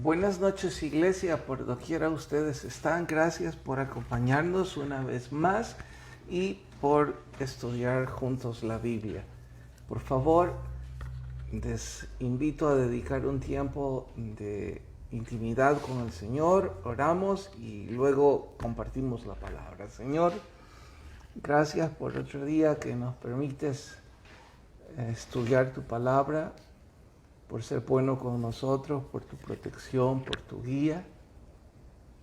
Buenas noches, iglesia, por doquiera ustedes están. Gracias por acompañarnos una vez más y por estudiar juntos la Biblia. Por favor, les invito a dedicar un tiempo de intimidad con el Señor, oramos y luego compartimos la palabra. Señor, gracias por otro día que nos permites estudiar tu palabra, por ser bueno con nosotros, por tu protección, por tu guía.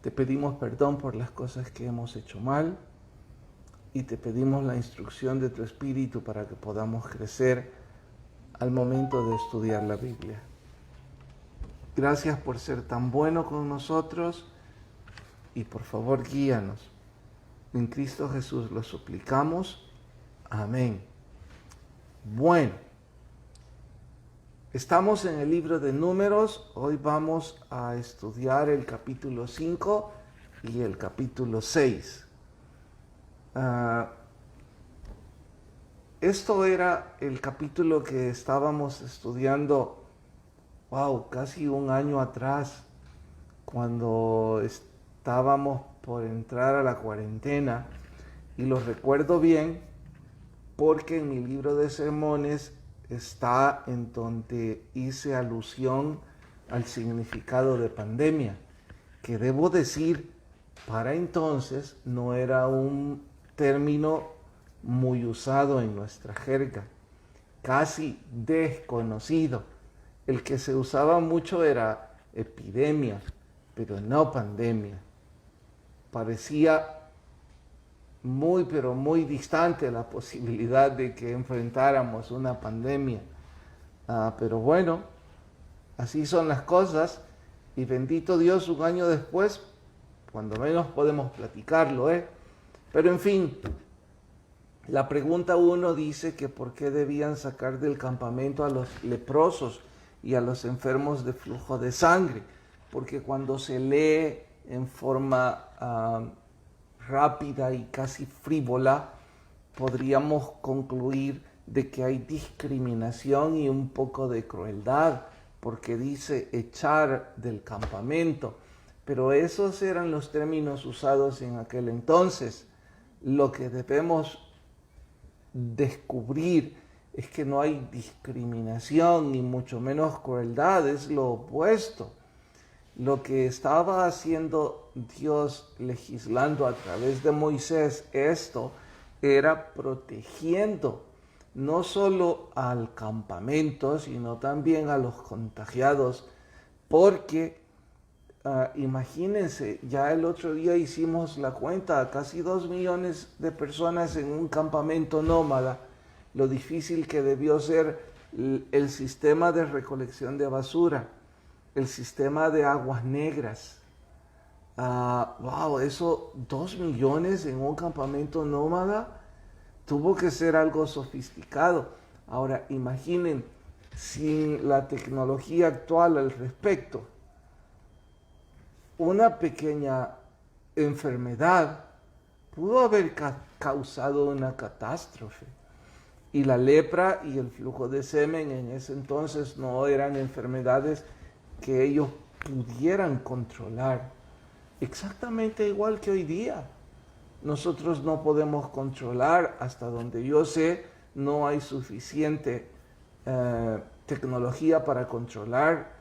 Te pedimos perdón por las cosas que hemos hecho mal y te pedimos la instrucción de tu Espíritu para que podamos crecer al momento de estudiar la Biblia. Gracias por ser tan bueno con nosotros y por favor guíanos. En Cristo Jesús lo suplicamos. Amén. Bueno. Estamos en el libro de Números. Hoy vamos a estudiar el capítulo 5 y el capítulo 6. Esto era el capítulo que estábamos estudiando, casi un año atrás, cuando estábamos por entrar a la cuarentena. Y lo recuerdo bien porque en mi libro de sermones está en donde hice alusión al significado de pandemia, que debo decir, para entonces no era un término muy usado en nuestra jerga, casi desconocido. El que se usaba mucho era epidemia, pero no pandemia. Parecía pero muy distante la posibilidad de que enfrentáramos una pandemia. Pero bueno, así son las cosas y bendito Dios, un año después, cuando menos podemos platicarlo, Pero en fin, la pregunta 1 dice que por qué debían sacar del campamento a los leprosos y a los enfermos de flujo de sangre, porque cuando se lee en forma rápida y casi frívola, podríamos concluir de que hay discriminación y un poco de crueldad, porque dice echar del campamento, pero esos eran los términos usados en aquel entonces. Lo que debemos descubrir es que no hay discriminación ni mucho menos crueldad, es lo opuesto. Lo que estaba haciendo Dios legislando a través de Moisés, esto era protegiendo no solo al campamento, sino también a los contagiados, porque imagínense, ya el otro día hicimos la cuenta, casi 2 millones de personas en un campamento nómada, lo difícil que debió ser el sistema de recolección de basura, el sistema de aguas negras. Eso, 2 millones en un campamento nómada, tuvo que ser algo sofisticado. Ahora, imaginen, sin la tecnología actual al respecto, una pequeña enfermedad pudo haber causado una catástrofe. Y la lepra y el flujo de semen en ese entonces no eran enfermedades que ellos pudieran controlar. Exactamente igual que hoy día. Nosotros no podemos controlar, hasta donde yo sé, no hay suficiente tecnología para controlar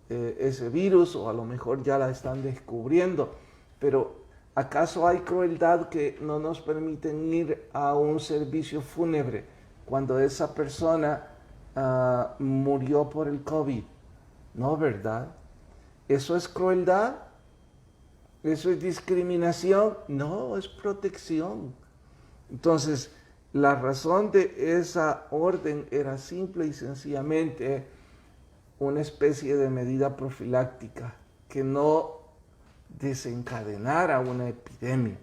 ese virus, o a lo mejor ya la están descubriendo. Pero ¿acaso hay crueldad que no nos permiten ir a un servicio fúnebre cuando esa persona murió por el COVID? No, ¿verdad? ¿Eso es crueldad? ¿Eso es discriminación? No, es protección. Entonces, la razón de esa orden era simple y sencillamente una especie de medida profiláctica que no desencadenara una epidemia.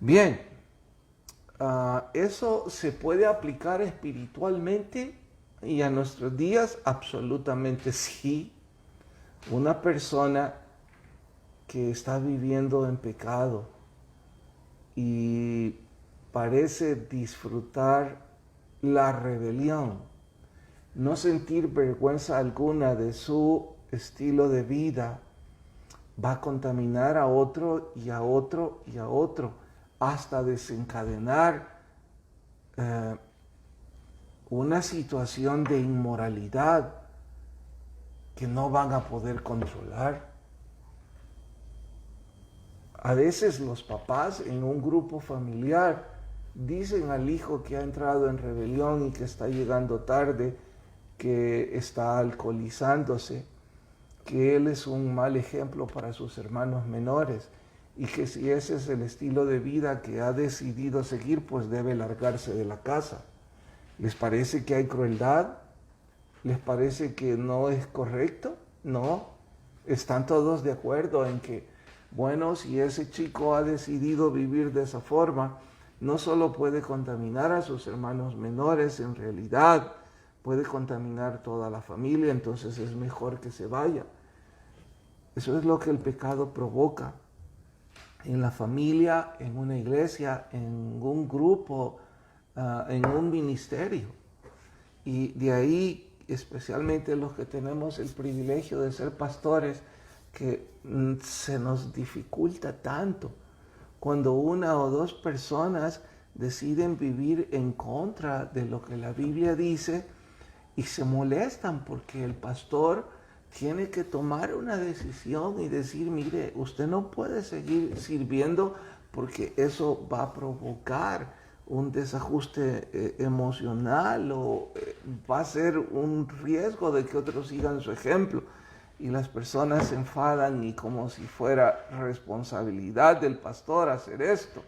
Bien, ¿eso se puede aplicar espiritualmente y a nuestros días? Absolutamente sí. Una persona que está viviendo en pecado y parece disfrutar la rebelión, no sentir vergüenza alguna de su estilo de vida va a contaminar a otro y a otro y a otro, hasta desencadenar una situación de inmoralidad que no van a poder controlar. A veces los papás en un grupo familiar dicen al hijo que ha entrado en rebelión y que está llegando tarde, que está alcoholizándose, que él es un mal ejemplo para sus hermanos menores y que si ese es el estilo de vida que ha decidido seguir, pues debe largarse de la casa. ¿Les parece que hay crueldad? ¿Les parece que no es correcto? No. Están todos de acuerdo en que, bueno, si ese chico ha decidido vivir de esa forma, no solo puede contaminar a sus hermanos menores, en realidad puede contaminar toda la familia, entonces es mejor que se vaya. Eso es lo que el pecado provoca en la familia, en una iglesia, en un grupo, en un ministerio. Y de ahí, especialmente los que tenemos el privilegio de ser pastores, que se nos dificulta tanto cuando una o dos personas deciden vivir en contra de lo que la Biblia dice y se molestan porque el pastor tiene que tomar una decisión y decir, mire, usted no puede seguir sirviendo porque eso va a provocar un desajuste emocional o va a ser un riesgo de que otros sigan su ejemplo. Y las personas se enfadan y como si fuera responsabilidad del pastor hacer esto.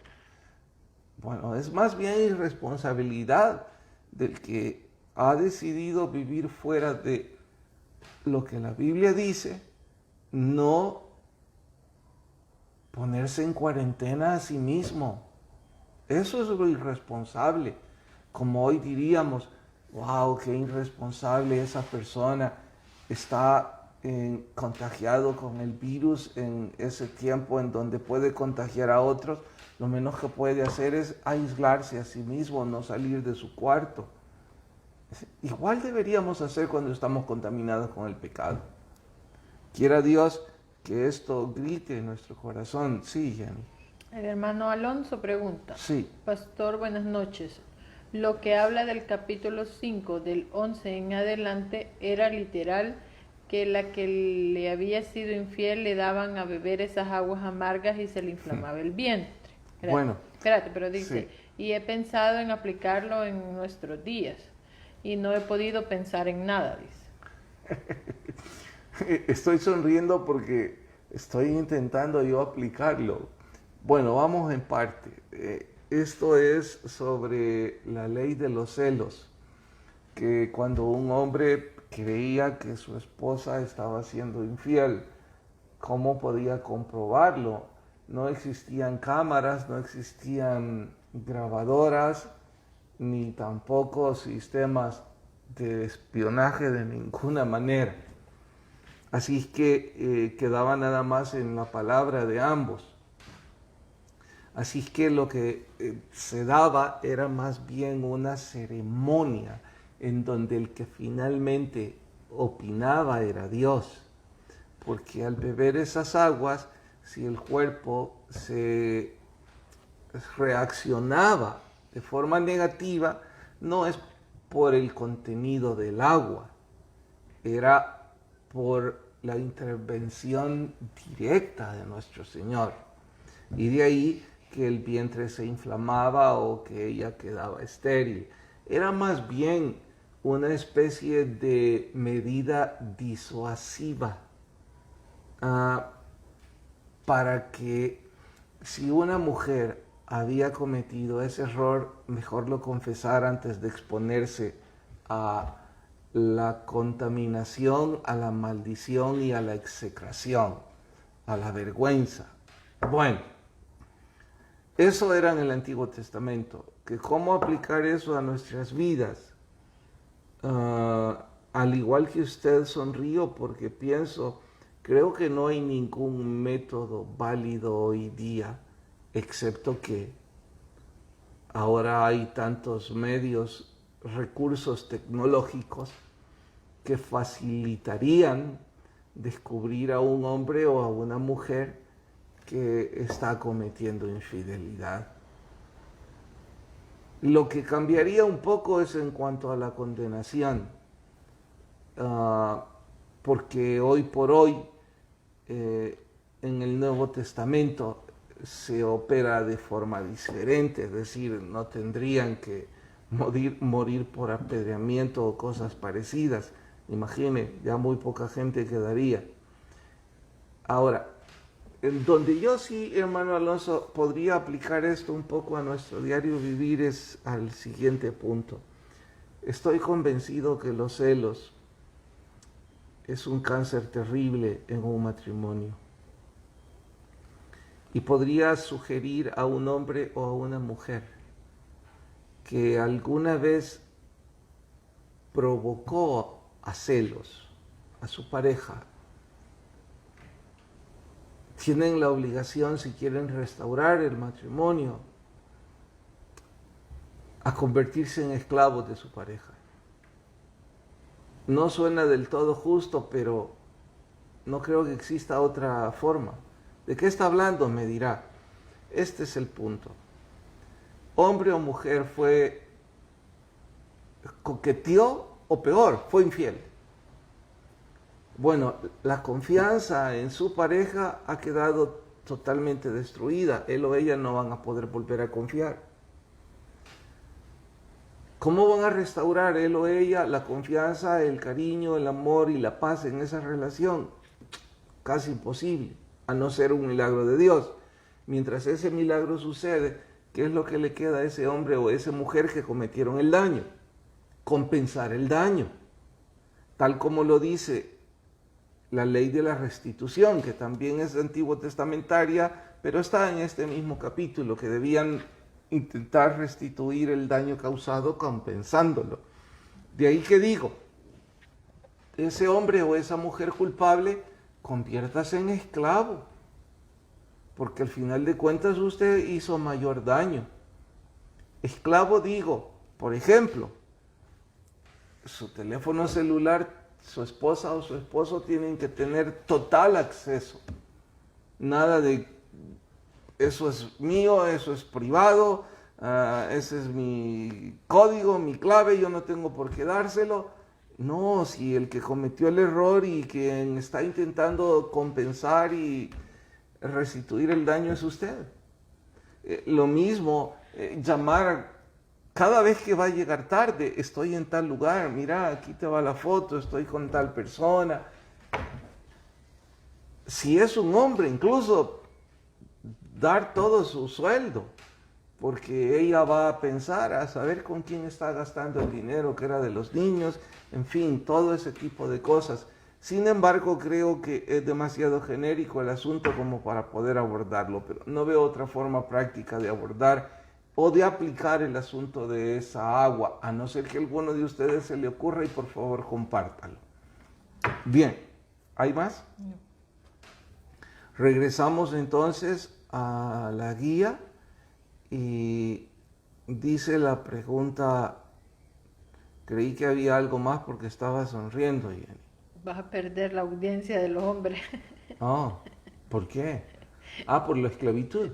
Bueno, es más bien irresponsabilidad del que ha decidido vivir fuera de lo que la Biblia dice, no ponerse en cuarentena a sí mismo. Eso es lo irresponsable. Como hoy diríamos, wow, qué irresponsable esa persona, está contagiado con el virus en ese tiempo en donde puede contagiar a otros. Lo menos que puede hacer es aislarse a sí mismo, no salir de su cuarto. Igual deberíamos hacer cuando estamos contaminados con el pecado. Quiera Dios que esto grite en nuestro corazón. Sí, Jenny. El hermano Alonso pregunta. Sí. Pastor, buenas noches. Lo que habla del capítulo 5, del 11 en adelante, era literal que la que le había sido infiel le daban a beber esas aguas amargas y se le inflamaba el vientre. Espérate, pero dice, sí. Y he pensado en aplicarlo en nuestros días y no he podido pensar en nada, dice. Estoy sonriendo porque estoy intentando yo aplicarlo. Bueno, vamos en parte. Esto es sobre la ley de los celos, que cuando un hombre creía que su esposa estaba siendo infiel, ¿cómo podía comprobarlo? No existían cámaras, no existían grabadoras, ni tampoco sistemas de espionaje de ninguna manera. Así que quedaba nada más en la palabra de ambos. Así que lo que se daba era más bien una ceremonia en donde el que finalmente opinaba era Dios. Porque al beber esas aguas, si el cuerpo se reaccionaba de forma negativa, no es por el contenido del agua, era por la intervención directa de nuestro Señor. Y de ahí que el vientre se inflamaba o que ella quedaba estéril. Era más bien una especie de medida disuasiva para que si una mujer había cometido ese error, mejor lo confesara antes de exponerse a la contaminación, a la maldición y a la execración, a la vergüenza. Bueno, eso era en el Antiguo Testamento. Que cómo aplicar eso a nuestras vidas. Al igual que usted, sonrío porque creo que no hay ningún método válido hoy día, excepto que ahora hay tantos medios, recursos tecnológicos que facilitarían descubrir a un hombre o a una mujer que está cometiendo infidelidad. Lo que cambiaría un poco es en cuanto a la condenación, porque hoy por hoy en el Nuevo Testamento se opera de forma diferente, es decir, no tendrían que morir por apedreamiento o cosas parecidas. Imagine, ya muy poca gente quedaría. Ahora, en donde yo sí, hermano Alonso, podría aplicar esto un poco a nuestro diario vivir es al siguiente punto. Estoy convencido que los celos es un cáncer terrible en un matrimonio. Y podría sugerir a un hombre o a una mujer que alguna vez provocó a celos a su pareja, tienen la obligación, si quieren restaurar el matrimonio, a convertirse en esclavos de su pareja. No suena del todo justo, pero no creo que exista otra forma. ¿De qué está hablando? Me dirá. Este es el punto. Hombre o mujer coqueteó o peor, fue infiel. Bueno, la confianza en su pareja ha quedado totalmente destruida. Él o ella no van a poder volver a confiar. ¿Cómo van a restaurar él o ella la confianza, el cariño, el amor y la paz en esa relación? Casi imposible, a no ser un milagro de Dios. Mientras ese milagro sucede, ¿qué es lo que le queda a ese hombre o a esa mujer que cometieron el daño? Compensar el daño, tal como lo dice la ley de la restitución, que también es antiguo testamentaria, pero está en este mismo capítulo, que debían intentar restituir el daño causado compensándolo. De ahí que digo, ese hombre o esa mujer culpable, conviértase en esclavo, porque al final de cuentas usted hizo mayor daño. Esclavo digo, por ejemplo, su teléfono celular, su esposa o su esposo tienen que tener total acceso. Nada de eso es mío, eso es privado, ese es mi código, mi clave, yo no tengo por qué dárselo. No, si el que cometió el error y quien está intentando compensar y restituir el daño es usted. Lo mismo, llamar cada vez que va a llegar tarde, estoy en tal lugar, mira, aquí te va la foto, estoy con tal persona. Si es un hombre, incluso dar todo su sueldo, porque ella va a pensar, a saber con quién está gastando el dinero que era de los niños, en fin, todo ese tipo de cosas. Sin embargo, creo que es demasiado genérico el asunto como para poder abordarlo, pero no veo otra forma práctica de abordar o de aplicar el asunto de esa agua, a no ser que a alguno de ustedes se le ocurra y por favor compártalo. Bien, ¿hay más? No. Regresamos entonces a la guía y dice la pregunta, creí que había algo más porque estaba sonriendo, Jenny. Vas a perder la audiencia de los hombres. Oh, ¿por qué? Por la esclavitud.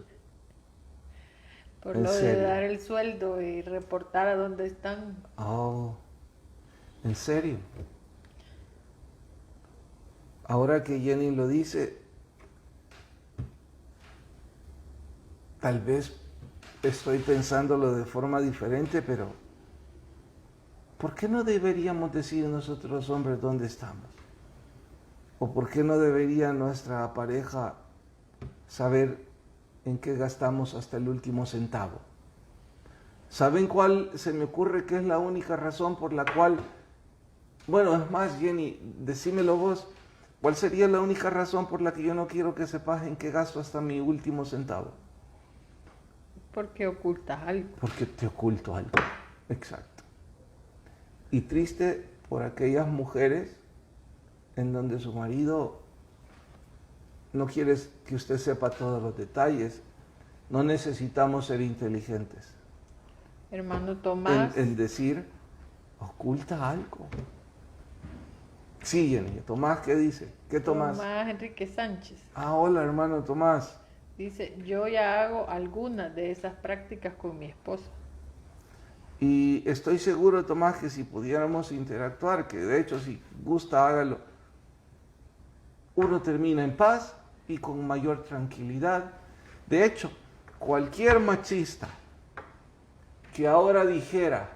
Por lo de dar el sueldo y reportar a dónde están. Oh, ¿en serio? Ahora que Jenny lo dice, tal vez estoy pensándolo de forma diferente, pero ¿por qué no deberíamos decir nosotros los hombres dónde estamos? ¿O por qué no debería nuestra pareja saber en qué gastamos hasta el último centavo? ¿Saben cuál se me ocurre que es la única razón por la cual, bueno, es más, Jenny, decímelo vos, ¿cuál sería la única razón por la que yo no quiero que sepas en qué gasto hasta mi último centavo? Porque ocultas algo. Porque te oculto algo, exacto. Y triste por aquellas mujeres en donde su marido no quiere que usted sepa todos los detalles. No necesitamos ser inteligentes. Hermano Tomás. En decir, oculta algo. Sí, Jenny. Tomás, ¿qué dice? ¿Qué Tomás? Tomás Enrique Sánchez. Ah, hola, hermano Tomás. Dice, yo ya hago algunas de esas prácticas con mi esposa. Y estoy seguro, Tomás, que si pudiéramos interactuar, que de hecho si gusta, hágalo, uno termina en paz y con mayor tranquilidad. De hecho, cualquier machista que ahora dijera,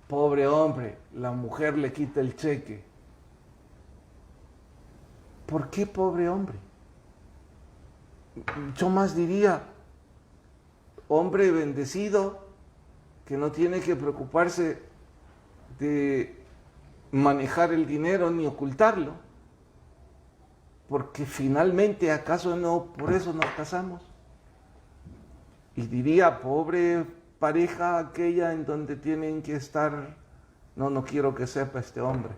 pobre hombre, la mujer le quita el cheque. ¿Por qué pobre hombre? Yo más diría, hombre bendecido, que no tiene que preocuparse de manejar el dinero ni ocultarlo, porque finalmente, ¿acaso no por eso nos casamos? Y diría, pobre pareja aquella en donde tienen que estar, no quiero que sepa este hombre,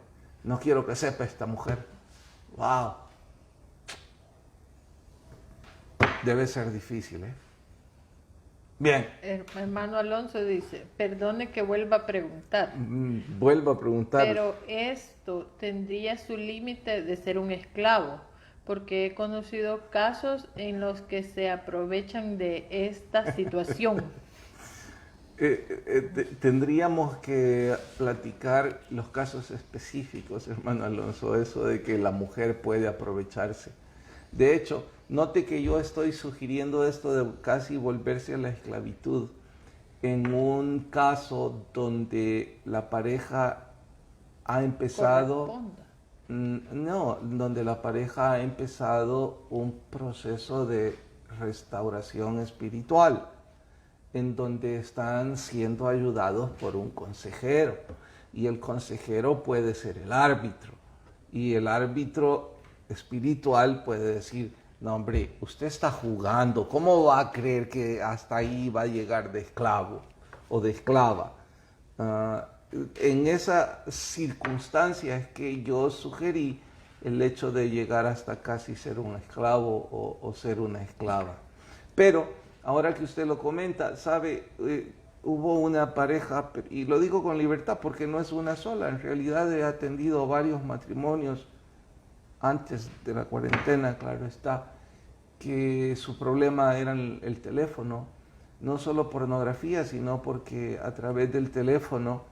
no quiero que sepa esta mujer. Wow. Debe ser difícil, ¿eh? Bien. Hermano Alonso dice, perdone que vuelva a preguntar, Vuelvo a preguntar. pero esto tendría su límite de ser un esclavo, porque he conocido casos en los que se aprovechan de esta situación. Tendríamos que platicar los casos específicos, hermano Alonso, eso de que la mujer puede aprovecharse. De hecho, note que yo estoy sugiriendo esto de casi volverse a la esclavitud en un caso donde la pareja ha empezado, donde la pareja ha empezado un proceso de restauración espiritual, en donde están siendo ayudados por un consejero, y el consejero puede ser el árbitro, y el árbitro espiritual puede decir, no hombre, usted está jugando, ¿cómo va a creer que hasta ahí va a llegar de esclavo o de esclava? En esa circunstancia es que yo sugerí el hecho de llegar hasta casi ser un esclavo o ser una esclava. Pero ahora que usted lo comenta, sabe, hubo una pareja, y lo digo con libertad porque no es una sola, en realidad he atendido varios matrimonios antes de la cuarentena, claro está, que su problema era el teléfono, no solo pornografía, sino porque a través del teléfono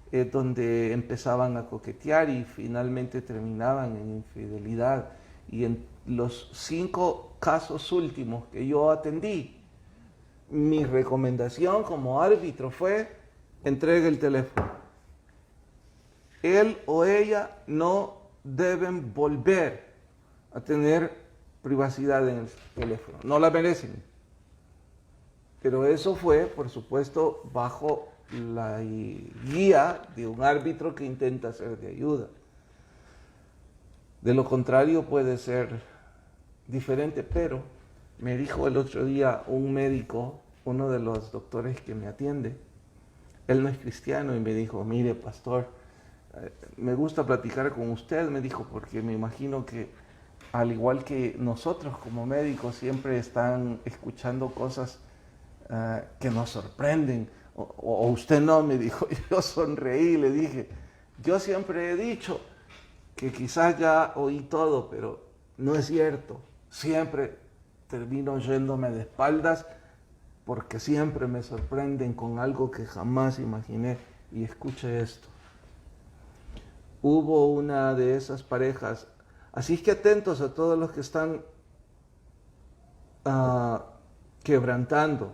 es donde empezaban a coquetear y finalmente terminaban en infidelidad. Y en los 5 casos últimos que yo atendí, mi recomendación como árbitro fue, entregue el teléfono. Él o ella no deben volver a tener privacidad en el teléfono, no la merecen. Pero eso fue, por supuesto, bajo la guía de un árbitro que intenta ser de ayuda. De lo contrario puede ser diferente, pero me dijo el otro día un médico, uno de los doctores que me atiende, él no es cristiano, y me dijo, mire pastor, me gusta platicar con usted, me dijo, porque me imagino que al igual que nosotros como médicos siempre están escuchando cosas que nos sorprenden, o usted no, me dijo. Yo sonreí y le dije, yo siempre he dicho que quizás ya oí todo, pero no es cierto, siempre termino yéndome de espaldas porque siempre me sorprenden con algo que jamás imaginé. Y escuche esto. Hubo una de esas parejas, así es que atentos a todos los que están quebrantando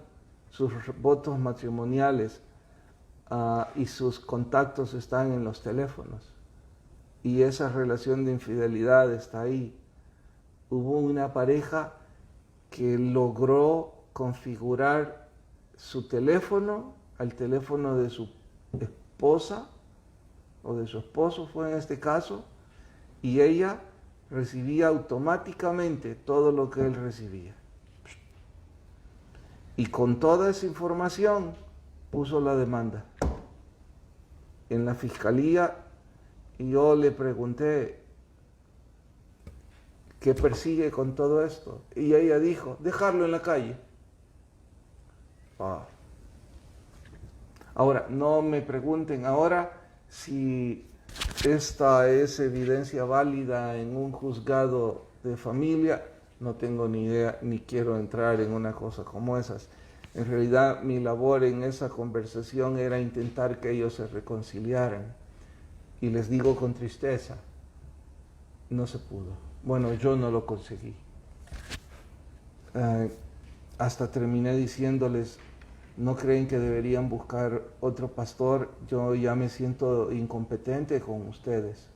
sus votos matrimoniales y sus contactos están en los teléfonos y esa relación de infidelidad está ahí. Hubo una pareja que logró configurar su teléfono al teléfono de su esposa o de su esposo, fue en este caso, y ella recibía automáticamente todo lo que él recibía. Y con toda esa información puso la demanda en la fiscalía, y yo le pregunté, ¿qué persigue con todo esto? Y ella dijo, dejarlo en la calle. Ahora, no me pregunten ahora si esta es evidencia válida en un juzgado de familia, no tengo ni idea, ni quiero entrar en una cosa como esas. En realidad, mi labor en esa conversación era intentar que ellos se reconciliaran. Y les digo con tristeza, no se pudo. Bueno, yo no lo conseguí. Hasta terminé diciéndoles, ¿no creen que deberían buscar otro pastor? Yo ya me siento incompetente con ustedes.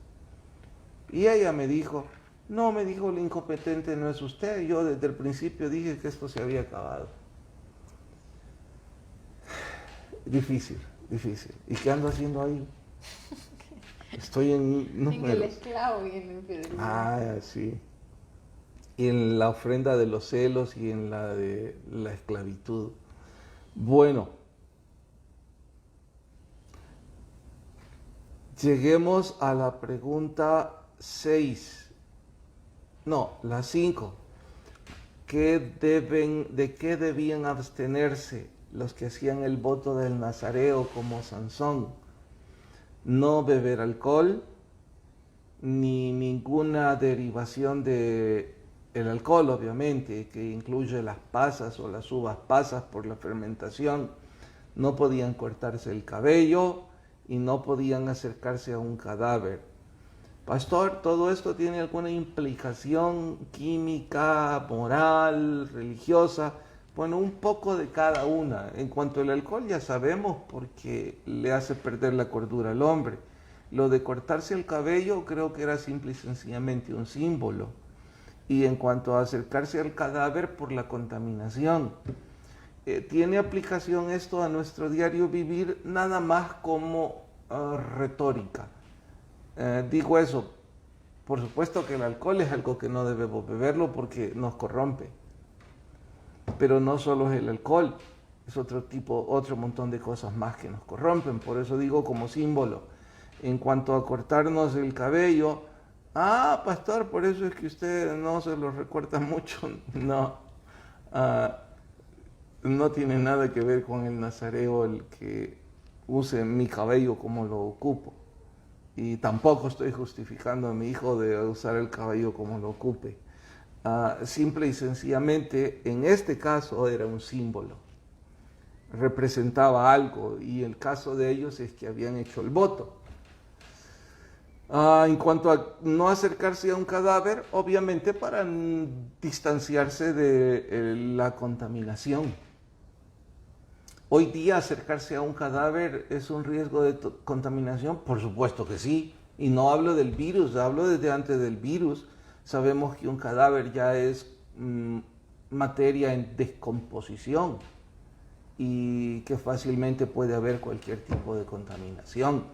Y ella me dijo, no, me dijo, el incompetente no es usted. Yo desde el principio dije que esto se había acabado. Difícil, difícil. ¿Y qué ando haciendo ahí? Estoy en números. En el esclavo y en la infidelidad. Ah, sí. Y en la ofrenda de los celos y en la de la esclavitud. Bueno, lleguemos a la pregunta 6. No, la 5. ¿De qué debían abstenerse los que hacían el voto del Nazareo como Sansón? No beber alcohol, ni ninguna derivación de el alcohol, obviamente, que incluye las pasas o las uvas pasas por la fermentación. No podían cortarse el cabello y no podían acercarse a un cadáver. Pastor, ¿todo esto tiene alguna implicación química, moral, religiosa? Bueno, un poco de cada una. En cuanto al alcohol ya sabemos porque le hace perder la cordura al hombre. Lo de cortarse el cabello creo que era simple y sencillamente un símbolo. Y en cuanto a acercarse al cadáver, por la contaminación. ¿Tiene aplicación esto a nuestro diario vivir? Nada más como retórica. Digo eso, por supuesto que el alcohol es algo que no debemos beberlo porque nos corrompe. Pero no solo es el alcohol, es otro montón de cosas más que nos corrompen. Por eso digo como símbolo. En cuanto a cortarnos el cabello, pastor, por eso es que usted no se lo recorta mucho. No, no tiene nada que ver con el nazareo el que use mi cabello como lo ocupo. Y tampoco estoy justificando a mi hijo de usar el cabello como lo ocupe. Simple y sencillamente, en este caso era un símbolo. Representaba algo y el caso de ellos es que habían hecho el voto. En cuanto a no acercarse a un cadáver, obviamente para distanciarse de la contaminación. Hoy día acercarse a un cadáver es un riesgo de contaminación, por supuesto que sí. Y no hablo del virus, hablo desde antes del virus. Sabemos que un cadáver ya es materia en descomposición y que fácilmente puede haber cualquier tipo de contaminación.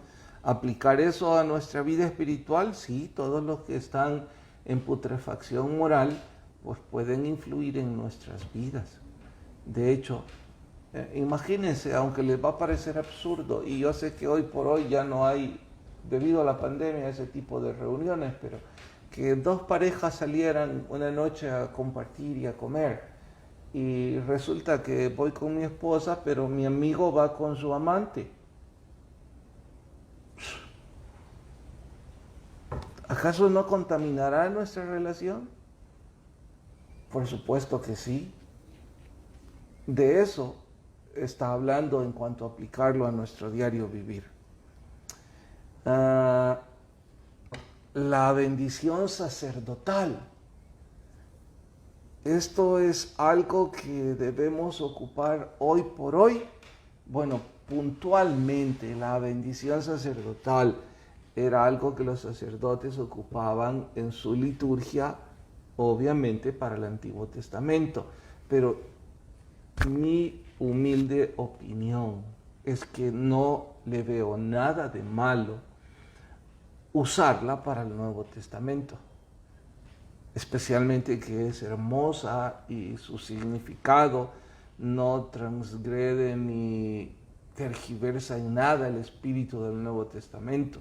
Aplicar eso a nuestra vida espiritual, sí, todos los que están en putrefacción moral, pues pueden influir en nuestras vidas. De hecho, imagínense, aunque les va a parecer absurdo, y yo sé que hoy por hoy ya no hay, debido a la pandemia, ese tipo de reuniones, pero que dos parejas salieran una noche a compartir y a comer, y resulta que voy con mi esposa, pero mi amigo va con su amante. ¿Acaso no contaminará nuestra relación? Por supuesto que sí. De eso está hablando en cuanto a aplicarlo a nuestro diario vivir. La bendición sacerdotal. Esto es algo que debemos ocupar hoy por hoy. Bueno, puntualmente la bendición sacerdotal era algo que los sacerdotes ocupaban en su liturgia, obviamente para el Antiguo Testamento. Pero mi humilde opinión es que no le veo nada de malo usarla para el Nuevo Testamento, especialmente que es hermosa y su significado no transgrede ni tergiversa en nada el espíritu del Nuevo Testamento.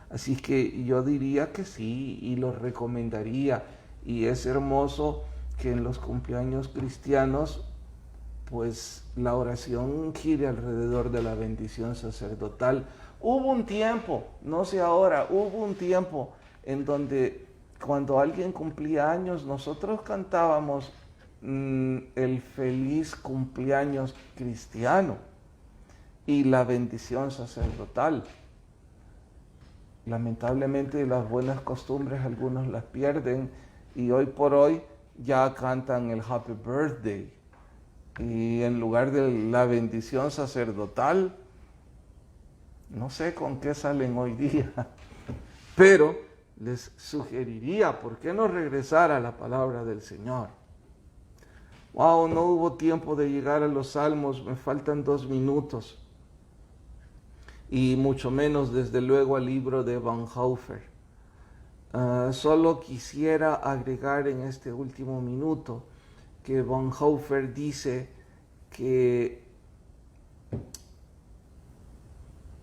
Así que yo diría que sí y lo recomendaría, y es hermoso que en los cumpleaños cristianos pues la oración gire alrededor de la bendición sacerdotal Hubo un tiempo, no sé ahora, hubo un tiempo en donde cuando alguien cumplía años, nosotros cantábamos el feliz cumpleaños cristiano y la bendición sacerdotal. Lamentablemente las buenas costumbres algunos las pierden y hoy por hoy ya cantan el Happy Birthday. Y en lugar de la bendición sacerdotal, no sé con qué salen hoy día, pero les sugeriría, ¿por qué no regresar a la palabra del Señor? Wow, no hubo tiempo de llegar a los salmos, me faltan 2 minutos. Y mucho menos, desde luego, al libro de Bonhoeffer. Solo quisiera agregar en este último minuto que Bonhoeffer dice que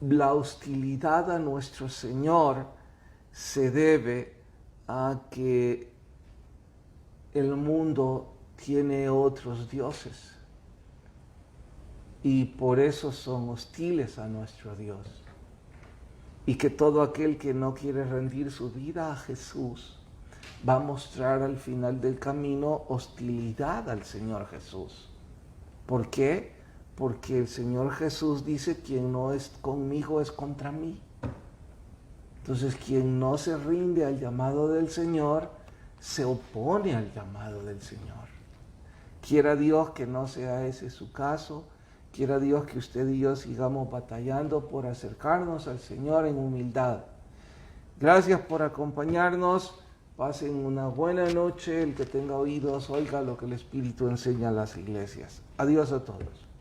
la hostilidad a nuestro Señor se debe a que el mundo tiene otros dioses y por eso son hostiles a nuestro Dios. Y que todo aquel que no quiere rendir su vida a Jesús va a mostrar al final del camino hostilidad al Señor Jesús. ¿Por qué? Porque el Señor Jesús dice, quien no es conmigo es contra mí. Entonces, quien no se rinde al llamado del Señor, se opone al llamado del Señor. Quiera Dios que no sea ese su caso. Quiera Dios que usted y yo sigamos batallando por acercarnos al Señor en humildad. Gracias por acompañarnos. Pasen una buena noche. El que tenga oídos, oiga lo que el Espíritu enseña a las iglesias. Adiós a todos.